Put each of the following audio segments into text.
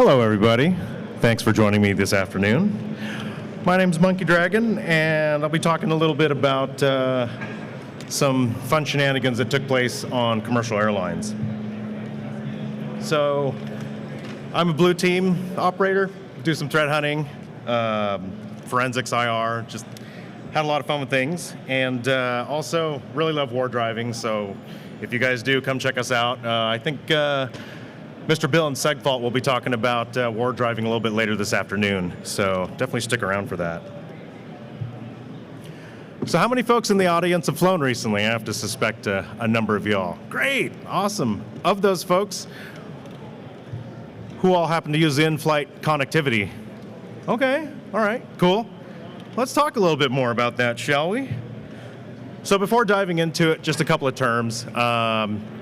Hello everybody, thanks for joining me this afternoon. My name's Monkey Dragon, and I'll be talking a little bit about some fun shenanigans that took place on commercial airlines. So, I'm a blue team operator, do some threat hunting, forensics IR, just had a lot of fun with things, and also really love wardriving, so if you guys do, come check us out. I think Mr. Bill and Segfault will be talking about wardriving a little bit later this afternoon, so definitely stick around for that. So how many folks in the audience have flown recently? I have to suspect a number of y'all. Great, awesome. Of those folks, who all happen to use in-flight connectivity? Okay, all right, cool. Let's talk a little bit more about that, shall we? So before diving into it, just a couple of terms,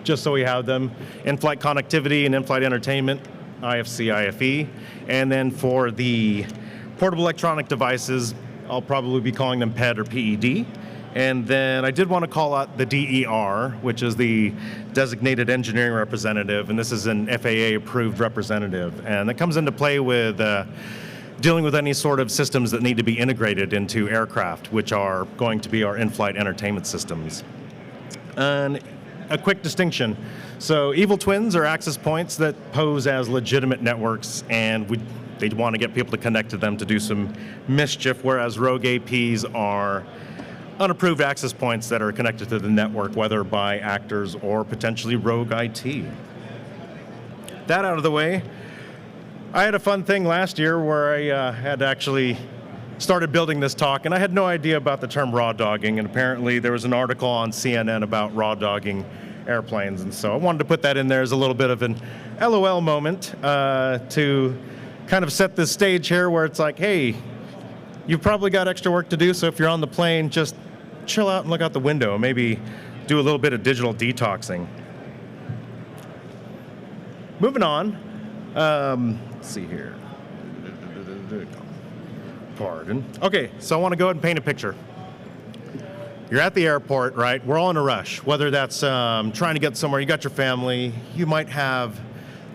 just so we have them. In-flight connectivity and in-flight entertainment, IFC, IFE. And then for the portable electronic devices, I'll probably be calling them PED or PED. And then I did want to call out the DER, which is the Designated Engineering Representative, and this is an FAA-approved representative. And that comes into play with dealing with any sort of systems that need to be integrated into aircraft, which are going to be our in-flight entertainment systems. And a quick distinction. So evil twins are access points that pose as legitimate networks, and they want to get people to connect to them to do some mischief, whereas rogue APs are unapproved access points that are connected to the network, whether by actors or potentially rogue IT. That out of the way, I had a fun thing last year where I had actually started building this talk, and I had no idea about the term raw dogging, and apparently there was an article on CNN about raw dogging airplanes, and so I wanted to put that in there as a little bit of an LOL moment to kind of set this stage here where it's like, hey, you've probably got extra work to do, so if you're on the plane, just chill out and look out the window, maybe do a little bit of digital detoxing. Moving on. Let's see here. Pardon. Okay, so I want to go ahead and paint a picture. You're at the airport, right? We're all in a rush, whether that's trying to get somewhere, you got your family, you might have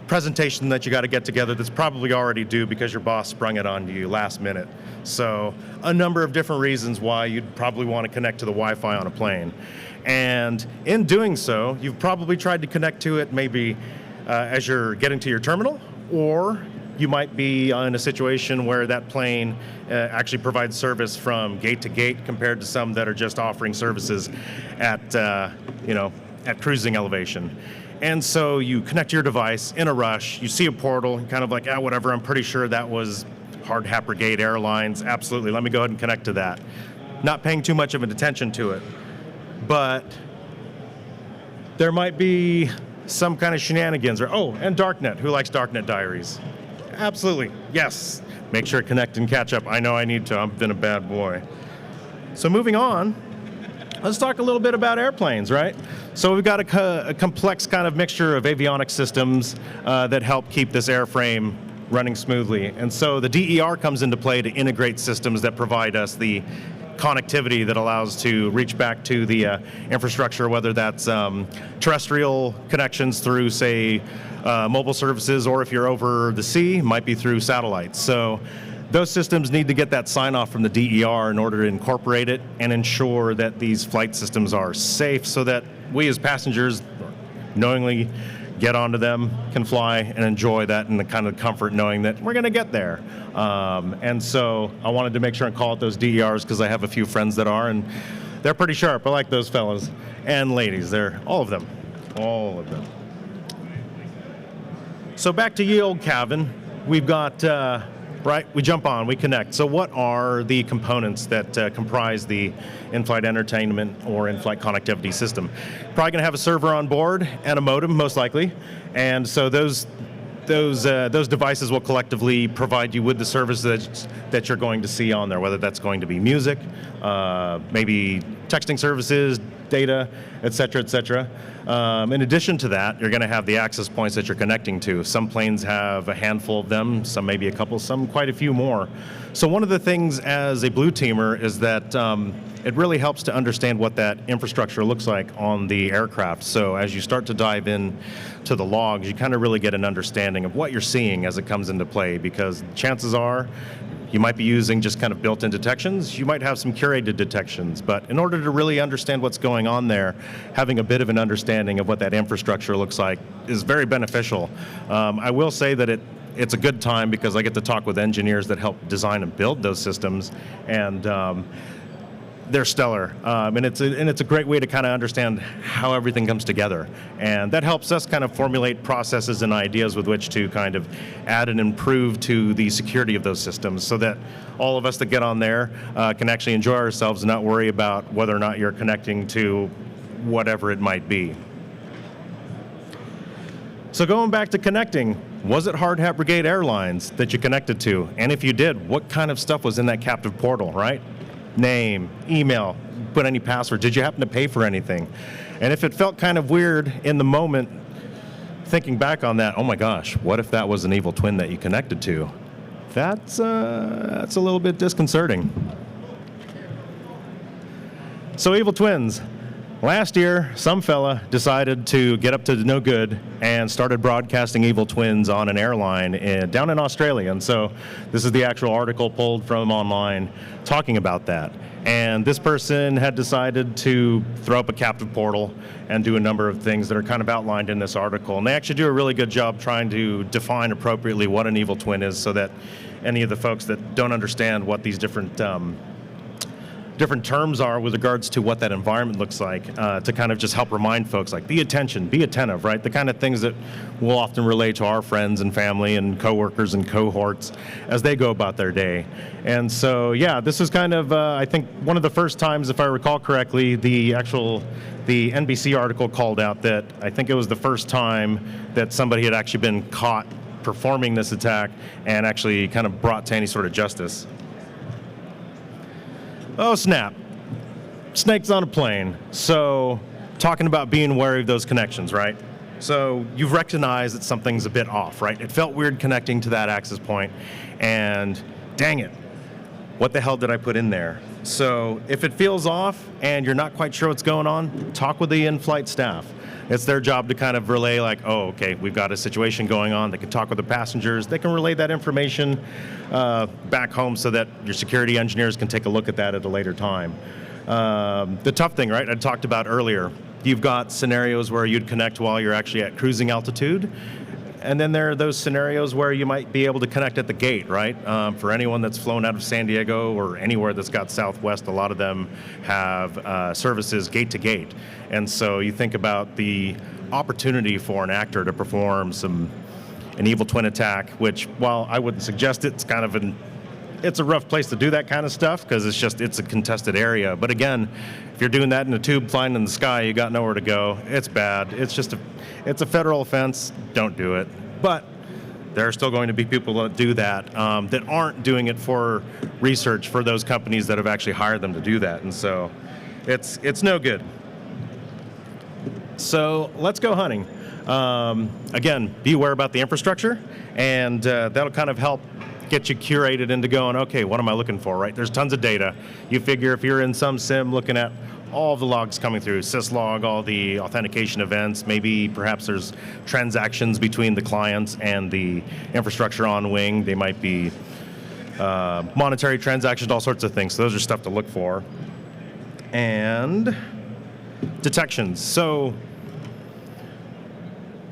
presentation that you got to get together that's probably already due because your boss sprung it on you last minute. So a number of different reasons why you'd probably want to connect to the Wi-Fi on a plane. And in doing so, you've probably tried to connect to it maybe as you're getting to your terminal, or you might be in a situation where that plane actually provides service from gate to gate compared to some that are just offering services at, at cruising elevation. And so you connect to your device in a rush, you see a portal, kind of like, whatever, I'm pretty sure that was Hard Hat Brigade Airlines, absolutely, let me go ahead and connect to that. Not paying too much of an attention to it, but there might be some kind of shenanigans, or and Darknet. Who likes Darknet diaries? Absolutely, yes. Make sure to connect and catch up. I know I need to, I've been a bad boy. So moving on, let's talk a little bit about airplanes, right? So we've got a complex kind of mixture of avionics systems that help keep this airframe running smoothly. And so the DER comes into play to integrate systems that provide us the connectivity that allows to reach back to the infrastructure, whether that's terrestrial connections through, say, mobile services, or if you're over the sea, might be through satellites. So those systems need to get that sign-off from the DER in order to incorporate it and ensure that these flight systems are safe so that we as passengers knowingly get onto them, can fly, and enjoy that in the kind of comfort knowing that we're going to get there. And so I wanted to make sure and call out those DERs because I have a few friends that are, and they're pretty sharp. I like those fellas and ladies. They're all of them. All of them. So back to ye old cabin. We've got, right, we jump on, we connect. So what are the components that comprise the in-flight entertainment or in-flight connectivity system? Probably going to have a server on board and a modem, most likely. And so those devices will collectively provide you with the services that you're going to see on there, whether that's going to be music, maybe texting services, data, et cetera, et cetera. In addition to that, you're going to have the access points that you're connecting to. Some planes have a handful of them, some maybe a couple, some quite a few more. So one of the things as a blue teamer is that it really helps to understand what that infrastructure looks like on the aircraft. So as you start to dive in to the logs, you kind of really get an understanding of what you're seeing as it comes into play, because chances are you might be using just kind of built-in detections. You might have some curated detections, but in order to really understand what's going on there, having a bit of an understanding of what that infrastructure looks like is very beneficial. I will say that it's a good time because I get to talk with engineers that help design and build those systems, and they're stellar, and it's a great way to kind of understand how everything comes together, and that helps us kind of formulate processes and ideas with which to kind of add and improve to the security of those systems, so that all of us that get on there can actually enjoy ourselves and not worry about whether or not you're connecting to whatever it might be. So going back to connecting, was it Hard Hat Brigade Airlines that you connected to? And if you did, what kind of stuff was in that captive portal, right? Name, email, put any password. Did you happen to pay for anything? And if it felt kind of weird in the moment, thinking back on that, oh my gosh, what if that was an evil twin that you connected to? That's a little bit disconcerting. So evil twins. Last year, some fella decided to get up to no good and started broadcasting evil twins on an airline down in Australia. And so this is the actual article pulled from online talking about that. And this person had decided to throw up a captive portal and do a number of things that are kind of outlined in this article. And they actually do a really good job trying to define appropriately what an evil twin is, so that any of the folks that don't understand what these different terms are with regards to what that environment looks like, to kind of just help remind folks, like, be attentive, right? The kind of things that we'll often relate to our friends and family and coworkers and cohorts as they go about their day. And so, yeah, this is kind of, I think, one of the first times, if I recall correctly, the NBC article called out that I think it was the first time that somebody had actually been caught performing this attack and actually kind of brought to any sort of justice. Oh snap, snakes on a plane. So talking about being wary of those connections, right? So you've recognized that something's a bit off, right? It felt weird connecting to that access point, and dang it, what the hell did I put in there? So if it feels off and you're not quite sure what's going on, talk with the in-flight staff. It's their job to kind of relay, like, oh, okay, we've got a situation going on. They can talk with the passengers. They can relay that information back home so that your security engineers can take a look at that at a later time. The tough thing, right, I talked about earlier, you've got scenarios where you'd connect while you're actually at cruising altitude. And then there are those scenarios where you might be able to connect at the gate, right? For anyone that's flown out of San Diego or anywhere that's got Southwest, a lot of them have services gate to gate. And so you think about the opportunity for an actor to perform an evil twin attack, which, while I wouldn't suggest it, it's a rough place to do that kind of stuff because it's a contested area. But again, if you're doing that in a tube flying in the sky, you got nowhere to go. It's bad. It's a federal offense. Don't do it. But there are still going to be people that do that that aren't doing it for research for those companies that have actually hired them to do that. And so it's no good. So let's go hunting. Again, be aware about the infrastructure, and that'll kind of help get you curated into going, okay, what am I looking for, right? There's tons of data. You figure if you're in some sim looking at all the logs coming through, syslog, all the authentication events, maybe perhaps there's transactions between the clients and the infrastructure on wing. They might be monetary transactions, all sorts of things. So those are stuff to look for. And detections. So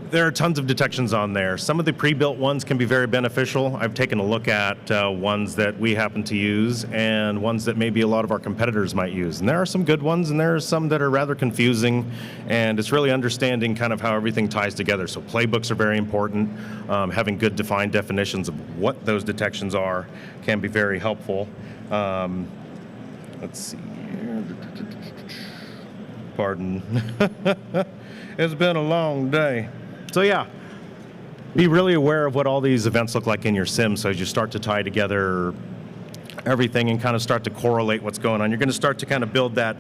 there are tons of detections on there. Some of the pre-built ones can be very beneficial. I've taken a look at ones that we happen to use and ones that maybe a lot of our competitors might use. And there are some good ones and there are some that are rather confusing, and it's really understanding kind of how everything ties together. So playbooks are very important. Having good defined definitions of what those detections are can be very helpful. Let's see here. Pardon. It's been a long day. So yeah, be really aware of what all these events look like in your sim, so as you start to tie together everything and kind of start to correlate what's going on, you're going to start to kind of build that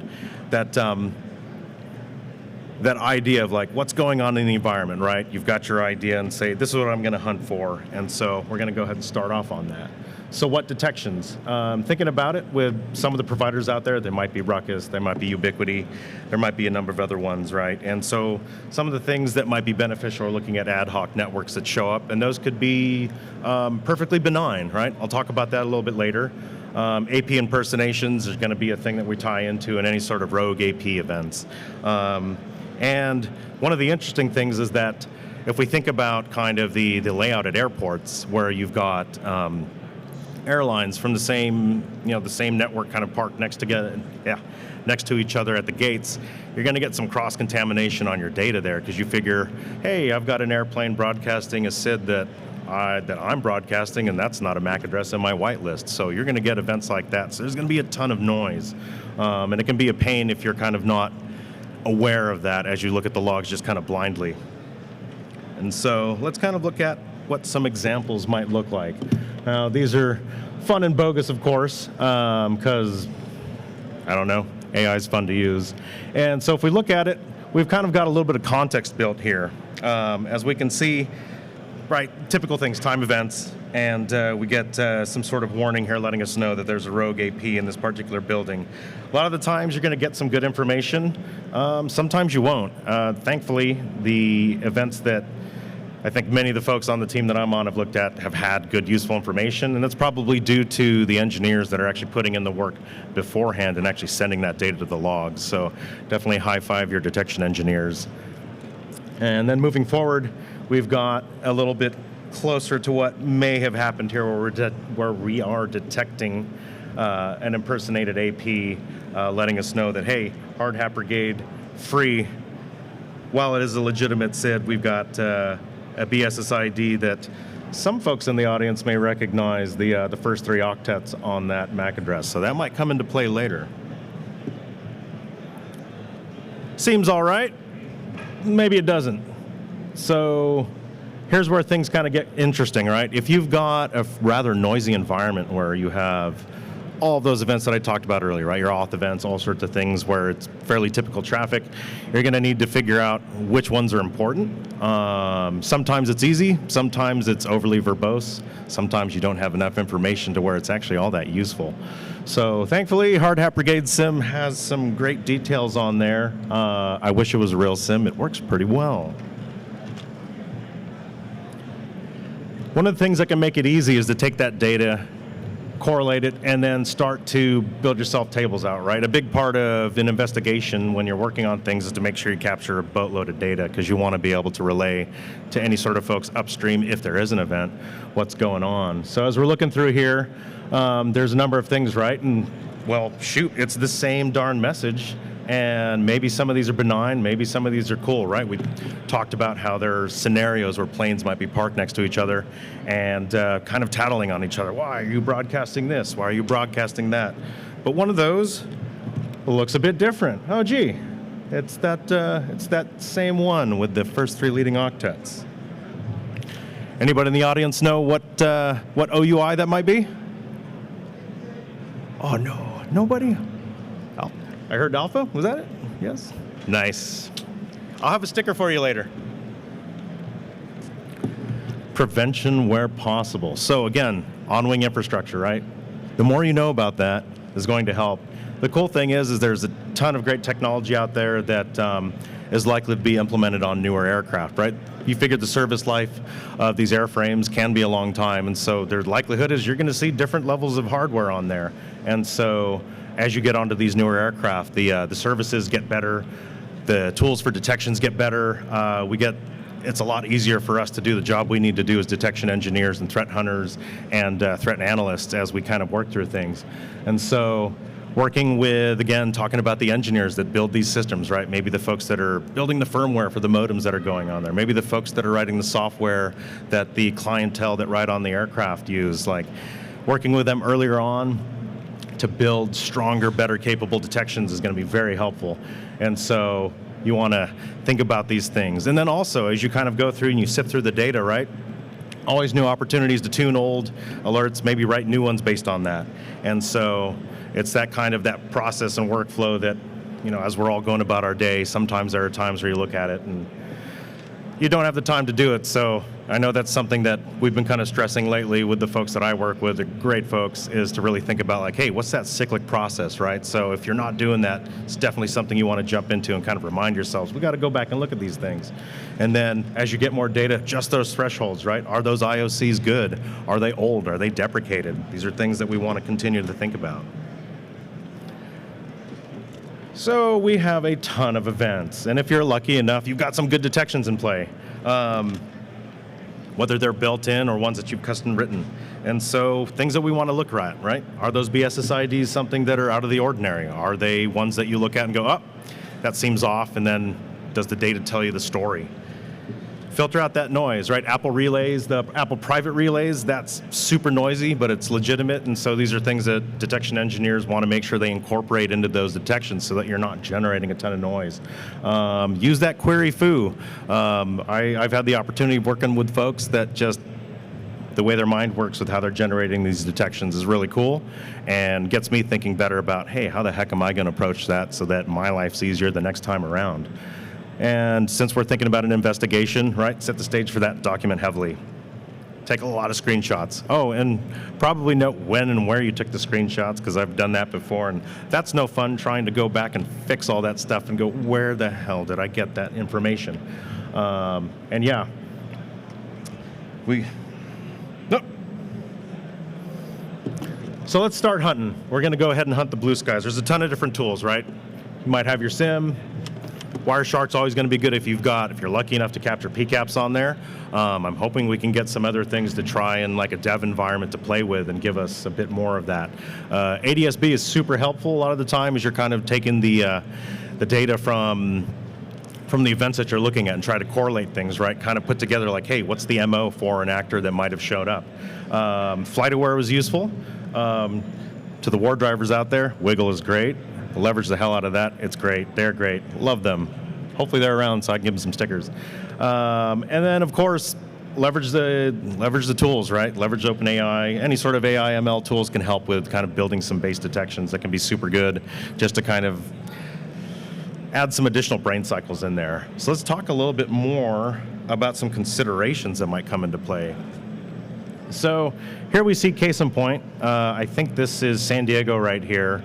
that idea of like what's going on in the environment, right? You've got your idea and say, this is what I'm going to hunt for. And so we're going to go ahead and start off on that. So what detections? Thinking about it with some of the providers out there, there might be Ruckus, there might be Ubiquity, there might be a number of other ones, right? And so some of the things that might be beneficial are looking at ad hoc networks that show up, and those could be perfectly benign, right? I'll talk about that a little bit later. AP impersonations is going to be a thing that we tie into in any sort of rogue AP events. And one of the interesting things is that if we think about kind of the layout at airports where you've got airlines from the same network kind of parked next to each other at the gates, you're going to get some cross-contamination on your data there because you figure, hey, I've got an airplane broadcasting a SID that I'm broadcasting, and that's not a MAC address in my whitelist. So you're going to get events like that. So there's going to be a ton of noise, and it can be a pain if you're kind of not aware of that as you look at the logs just kind of blindly. And so let's kind of look at what some examples might look like. Now, these are fun and bogus, of course, because, I don't know, AI is fun to use. And so if we look at it, we've kind of got a little bit of context built here. As we can see, right, typical things, time events, and we get some sort of warning here letting us know that there's a rogue AP in this particular building. A lot of the times you're going to get some good information. Sometimes you won't. Thankfully, the events that I think many of the folks on the team that I'm on have looked at have had good, useful information, and that's probably due to the engineers that are actually putting in the work beforehand and actually sending that data to the logs. So definitely high five your detection engineers. And then moving forward, we've got a little bit closer to what may have happened here where we are detecting an impersonated AP, letting us know that, hey, Hard Hat Brigade, free. While it is a legitimate SID, we've got a BSSID that some folks in the audience may recognize the first 3 octets on that MAC address. So that might come into play later. Seems all right. Maybe it doesn't. So here's where things kind of get interesting, right? If you've got a rather noisy environment where you have all of those events that I talked about earlier, right? Your auth events, all sorts of things where it's fairly typical traffic, you're going to need to figure out which ones are important. Sometimes it's easy, sometimes it's overly verbose, sometimes you don't have enough information to where it's actually all that useful. So thankfully, Hard Hat Brigade Sim has some great details on there. I wish it was a real sim. It works pretty well. One of the things that can make it easy is to take that data, correlate it, and then start to build yourself tables out, right? A big part of an investigation when you're working on things is to make sure you capture a boatload of data because you want to be able to relay to any sort of folks upstream, if there is an event, what's going on. So as we're looking through here, there's a number of things, right? And well, shoot, it's the same darn message. And maybe some of these are benign, maybe some of these are cool, right? We talked about how there are scenarios where planes might be parked next to each other and kind of tattling on each other. Why are you broadcasting this? Why are you broadcasting that? But one of those looks a bit different. Oh, gee, it's that same one with the first 3 leading octets. Anybody in the audience know what OUI that might be? Oh, no, nobody? I heard Alpha, was that it? Yes? Nice. I'll have a sticker for you later. Prevention where possible. So again, on-wing infrastructure, right? The more you know about that is going to help. The cool thing is there's a ton of great technology out there that is likely to be implemented on newer aircraft, right? You figure the service life of these airframes can be a long time, and so their likelihood is you're going to see different levels of hardware on there. And so as you get onto these newer aircraft, the services get better, the tools for detections get better. It's a lot easier for us to do the job we need to do as detection engineers and threat hunters and threat analysts as we kind of work through things. And so working with, again, talking about the engineers that build these systems, right? Maybe the folks that are building the firmware for the modems that are going on there. Maybe the folks that are writing the software that the clientele that ride on the aircraft use. Like working with them earlier on to build stronger, better capable detections is going to be very helpful. And so you want to think about these things. And then also, as you kind of go through and you sift through the data, right? Always new opportunities to tune old alerts, maybe write new ones based on that. And so it's that kind of that process and workflow that as we're all going about our day, sometimes there are times where you look at it and you don't have the time to do it. So I know that's something that we've been kind of stressing lately with the folks that I work with, the great folks, is to really think about like, hey, what's that cyclic process, right? So if you're not doing that, it's definitely something you want to jump into and kind of remind yourselves, we got to go back and look at these things. And then as you get more data, just those thresholds, right? Are those IOCs good? Are they old? Are they deprecated? These are things that we want to continue to think about. So we have a ton of events, and if you're lucky enough, you've got some good detections in play, whether they're built in or ones that you've custom written. And so things that we want to look at, right? Are those BSSIDs something that are out of the ordinary? Are they ones that you look at and go, oh, that seems off, and then does the data tell you the story? Filter out that noise, right? Apple relays, the Apple private relays, that's super noisy, but it's legitimate, and so these are things that detection engineers want to make sure they incorporate into those detections so that you're not generating a ton of noise. Use that query foo. I've had the opportunity of working with folks that just, the way their mind works with how they're generating these detections is really cool and gets me thinking better about, hey, how the heck am I going to approach that so that my life's easier the next time around? And since we're thinking about an investigation, right, set the stage for that, document heavily. Take a lot of screenshots. Oh, and probably note when and where you took the screenshots, because I've done that before, and that's no fun trying to go back and fix all that stuff and go, where the hell did I get that information? And yeah, So let's start hunting. We're going to go ahead and hunt the blue skies. There's a ton of different tools, right? You might have your sim. Wireshark's always going to be good if you're lucky enough to capture PCAPs on there. I'm hoping we can get some other things to try in like a dev environment to play with and give us a bit more of that. ADSB is super helpful a lot of the time as you're kind of taking the data from the events that you're looking at and try to correlate things, right? Kind of put together like, hey, what's the MO for an actor that might have showed up? FlightAware was useful. To the war drivers out there, WiGLE is great. Leverage the hell out of that. It's great. They're great. Love them. Hopefully they're around so I can give them some stickers. And then, of course, leverage the tools, right? Leverage OpenAI. Any sort of AI ML tools can help with kind of building some base detections that can be super good just to kind of add some additional brain cycles in there. So let's talk a little bit more about some considerations that might come into play. So here we see case in point. I think this is San Diego right here.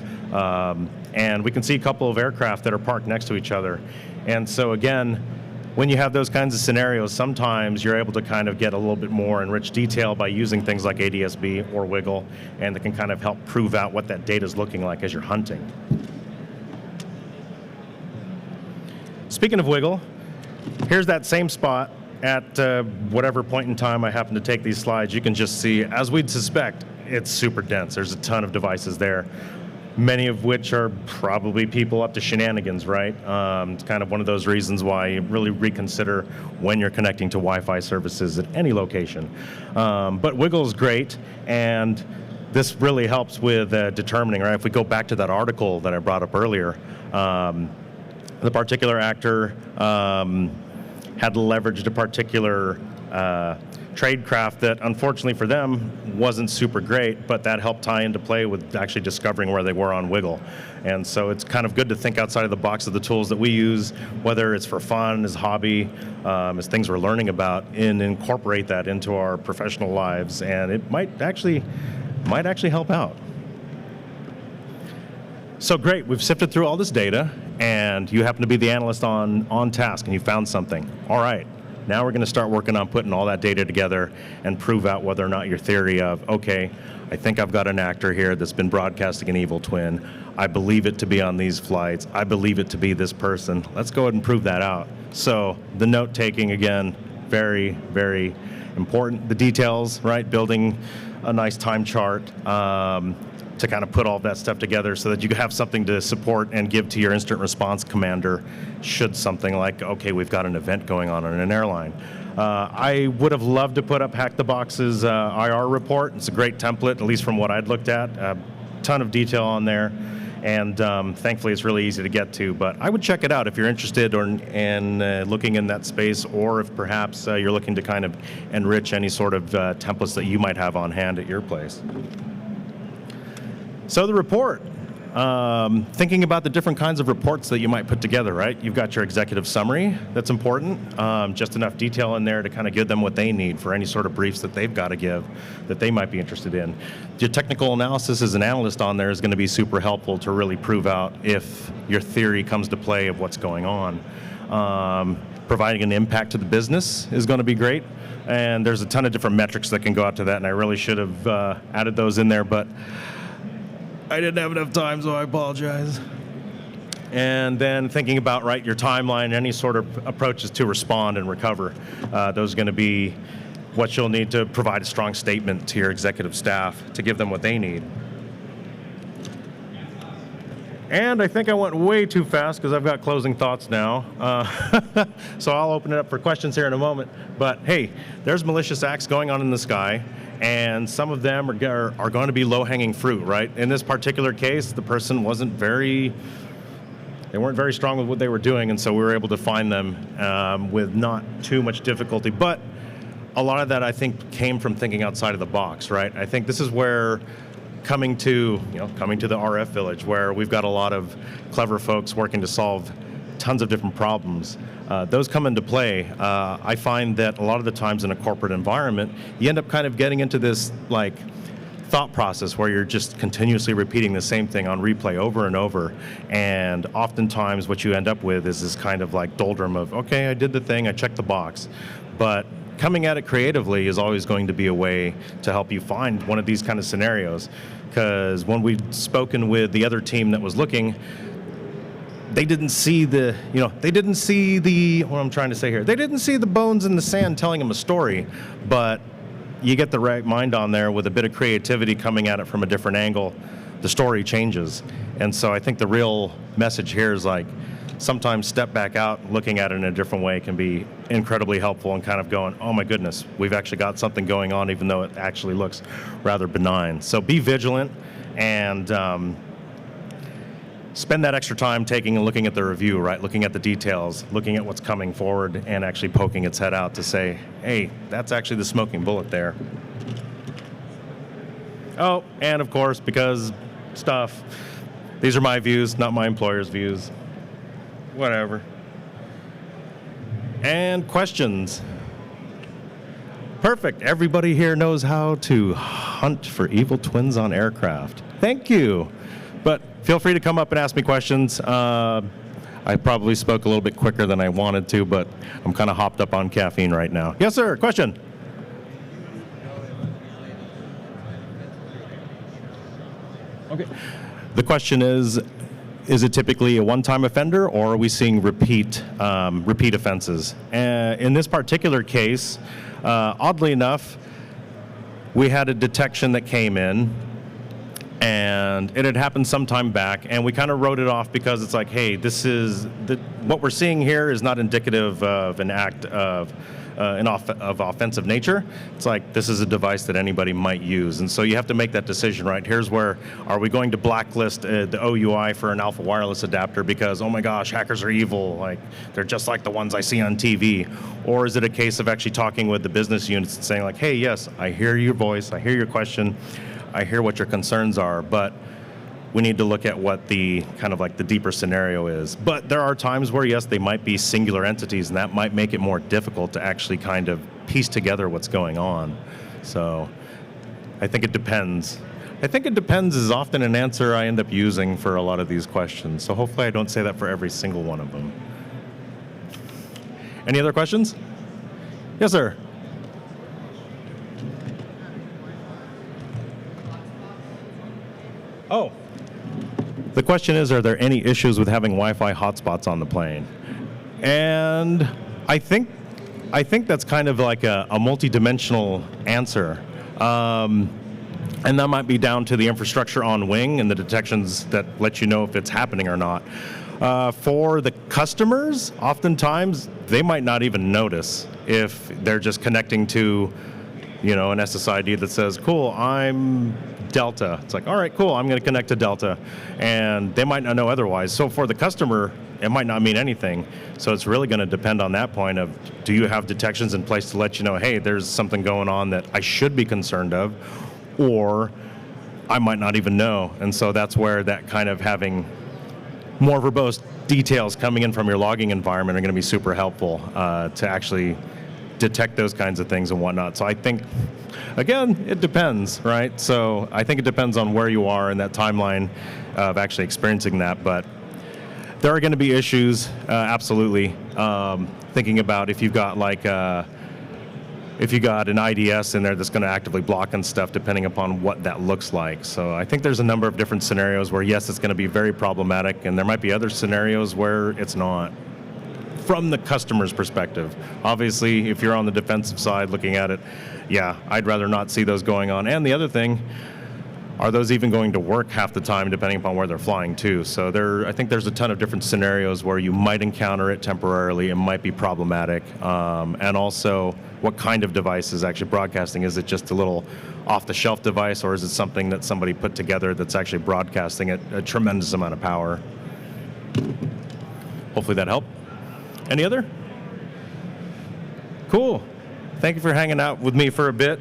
And we can see a couple of aircraft that are parked next to each other. And so again, when you have those kinds of scenarios, sometimes you're able to kind of get a little bit more enriched detail by using things like ADSB or WiGLE, and it can kind of help prove out what that data is looking like as you're hunting. Speaking of WiGLE, here's that same spot at whatever point in time I happen to take these slides. You can just see, as we'd suspect, it's super dense. There's a ton of devices there, many of which are probably people up to shenanigans, right? It's kind of one of those reasons why you really reconsider when you're connecting to Wi-Fi services at any location. But WiGLE is great, and this really helps with determining, right? If we go back to that article that I brought up earlier, the particular actor had leveraged a particular tradecraft that unfortunately for them wasn't super great, but that helped tie into play with actually discovering where they were on WiGLE. And so it's kind of good to think outside of the box of the tools that we use, whether it's for fun, as hobby, as things we're learning about, and incorporate that into our professional lives, and it might actually help out. So great, we've sifted through all this data, and you happen to be the analyst on task, and you found something. All right. Now we're going to start working on putting all that data together and prove out whether or not your theory of, okay, I think I've got an actor here that's been broadcasting an evil twin. I believe it to be on these flights. I believe it to be this person. Let's go ahead and prove that out. So the note taking, again, very, very important. The details, right? Building a nice time chart to kind of put all that stuff together so that you have something to support and give to your incident response commander should something like, okay, we've got an event going on an airline. I would have loved to put up Hack the Box's IR report. It's a great template, at least from what I'd looked at. A ton of detail on there, and thankfully it's really easy to get to. But I would check it out if you're interested in looking in that space, or if perhaps you're looking to kind of enrich any sort of templates that you might have on hand at your place. So the report, Thinking about the different kinds of reports that you might put together, right? You've got your executive summary, that's important. Just enough detail in there to kind of give them what they need for any sort of briefs that they've got to give that they might be interested in. Your technical analysis as an analyst on there is going to be super helpful to really prove out if your theory comes to play of what's going on. Providing an impact to the business is going to be great. And there's a ton of different metrics that can go out to that, and I really should have added those in there, but I didn't have enough time, so I apologize. And then thinking about, right, your timeline, any sort of approaches to respond and recover. Those are going to be what you'll need to provide a strong statement to your executive staff to give them what they need. And I think I went way too fast because I've got closing thoughts now. So I'll open it up for questions here in a moment. But hey, there's malicious acts going on in the sky, and some of them are going to be low-hanging fruit, right? In this particular case, the person they weren't very strong with what they were doing, and so we were able to find them with not too much difficulty. But a lot of that, I think, came from thinking outside of the box, right? I think this is where coming to the RF village, where we've got a lot of clever folks working to solve tons of different problems. Those come into play. I find that a lot of the times in a corporate environment, you end up kind of getting into this like thought process where you're just continuously repeating the same thing on replay over and over. And oftentimes what you end up with is this kind of like doldrum of, okay, I did the thing, I checked the box. But coming at it creatively is always going to be a way to help you find one of these kind of scenarios. Because when we'd spoken with the other team that was looking, they didn't see what I'm trying to say here. They didn't see the bones in the sand telling them a story, but you get the right mind on there with a bit of creativity coming at it from a different angle, the story changes. And so I think the real message here is like, sometimes step back out, looking at it in a different way can be incredibly helpful and kind of going, oh my goodness, we've actually got something going on even though it actually looks rather benign. So be vigilant and spend that extra time taking and looking at the review, right? Looking at the details, looking at what's coming forward and actually poking its head out to say, hey, that's actually the smoking bullet there. Oh, and of course, because stuff, these are my views, not my employer's views. Whatever. And questions. Perfect. Everybody here knows how to hunt for evil twins on aircraft. Thank you. But feel free to come up and ask me questions. I probably spoke a little bit quicker than I wanted to, but I'm kind of hopped up on caffeine right now. Yes, sir. Question. Okay. The question is it typically a one-time offender, or are we seeing repeat offenses? In this particular case, oddly enough, we had a detection that came in, and it had happened some time back, and we kind of wrote it off because it's like, hey, what we're seeing here is not indicative of an act of offensive nature. It's like, this is a device that anybody might use. And so you have to make that decision, right? Here's where, are we going to blacklist the OUI for an alpha wireless adapter because, oh my gosh, hackers are evil, like they're just like the ones I see on TV? Or is it a case of actually talking with the business units and saying like, hey, yes, I hear your voice, I hear your question, I hear what your concerns are, but we need to look at what the kind of like the deeper scenario is. But there are times where, yes, they might be singular entities, and that might make it more difficult to actually kind of piece together what's going on. So I think it depends. I think it depends is often an answer I end up using for a lot of these questions. So hopefully I don't say that for every single one of them. Any other questions? Yes, sir. Oh. The question is, are there any issues with having Wi-Fi hotspots on the plane? And I think that's kind of like a multi-dimensional answer. And that might be down to the infrastructure on wing and the detections that let you know if it's happening or not. For the customers, oftentimes they might not even notice if they're just connecting to, an SSID that says, cool, I'm Delta. It's like, all right, cool, I'm going to connect to Delta. And they might not know otherwise. So for the customer, it might not mean anything. So it's really going to depend on that point of, do you have detections in place to let you know, hey, there's something going on that I should be concerned of? Or I might not even know. And so that's where that kind of having more verbose details coming in from your logging environment are going to be super helpful to actually detect those kinds of things and whatnot. So I think, again, it depends, right? So I think it depends on where you are in that timeline of actually experiencing that. But there are going to be issues, absolutely. Thinking about if you've got like if you got an IDS in there that's going to actively block and stuff, depending upon what that looks like. So I think there's a number of different scenarios where, yes, it's going to be very problematic, and there might be other scenarios where it's not, from the customer's perspective. Obviously, if you're on the defensive side looking at it, yeah, I'd rather not see those going on. And the other thing, are those even going to work half the time, depending upon where they're flying to? So I think there's a ton of different scenarios where you might encounter it temporarily. It might be problematic. And also, what kind of device is actually broadcasting? Is it just a little off-the-shelf device, or is it something that somebody put together that's actually broadcasting at a tremendous amount of power? Hopefully that helped. Any other? Cool. Thank you for hanging out with me for a bit.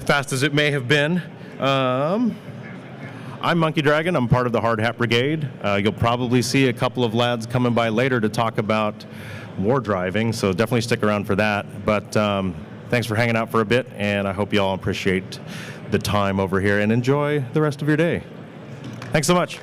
Fast as it may have been. I'm Monkey Dragon. I'm part of the Hard Hat Brigade. You'll probably see a couple of lads coming by later to talk about wardriving, so definitely stick around for that. But thanks for hanging out for a bit, and I hope you all appreciate the time over here and enjoy the rest of your day. Thanks so much.